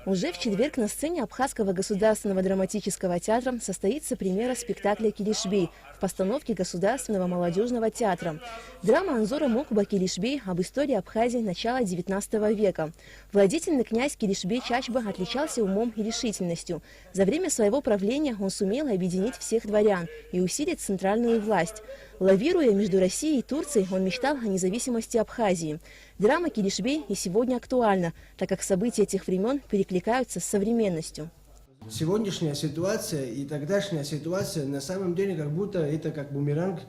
Уже в четверг на сцене Абхазского государственного драматического театра состоится премьера спектакля «Килишбей» в постановке Государственного молодежного театра. Драма Анзора Мукба «Килишбей» об истории Абхазии начала XIX века. Владетельный князь Килишбей Чачба отличался умом и решительностью. За время своего правления он сумел объединить всех дворян и усилить центральную власть. Лавируя между Россией и Турцией, он мечтал о независимости Абхазии. Драма «Килишбей» и сегодня актуальна, так как события тех времен перекликаются с современностью. Сегодняшняя ситуация и тогдашняя ситуация на самом деле как будто это как бумеранг,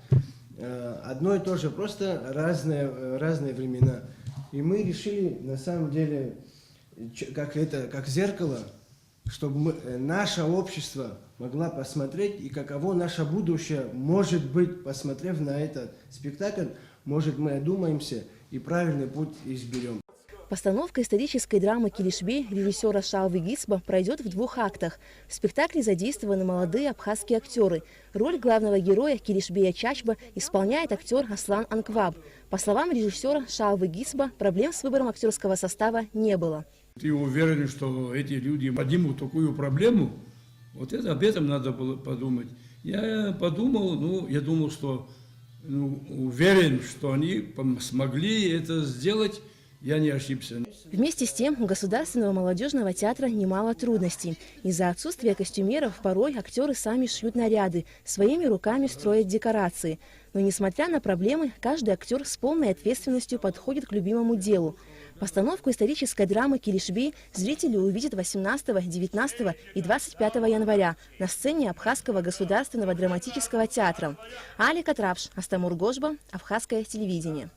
одно и то же, просто разные времена. И мы решили на самом деле, как зеркало, чтобы наше общество могло посмотреть, и каково наше будущее может быть, посмотрев на этот спектакль, может мы одумаемся и правильный путь изберем. Постановка исторической драмы «Килишбей» режиссера Шалвы Гисба пройдет в 2 актах. В спектакле задействованы молодые абхазские актеры. Роль главного героя Килишбея Чачба исполняет актер Аслан Анкваб. По словам режиссера Шалвы Гисба, проблем с выбором актерского состава не было. Ты уверен, что эти люди поднимут такую проблему? Вот это, об этом надо было подумать. Я подумал, я думал, что уверен, что они смогли это сделать. Я не ошибся. Вместе с тем у Государственного молодежного театра немало трудностей. Из-за отсутствия костюмеров порой актеры сами шьют наряды, своими руками строят декорации. Но несмотря на проблемы, каждый актер с полной ответственностью подходит к любимому делу. Постановку исторической драмы «Килишбей» зрители увидят 18, 19 и 25 января на сцене Абхазского государственного драматического театра. Али Катрапш, Астамур Гожба, Абхазское телевидение.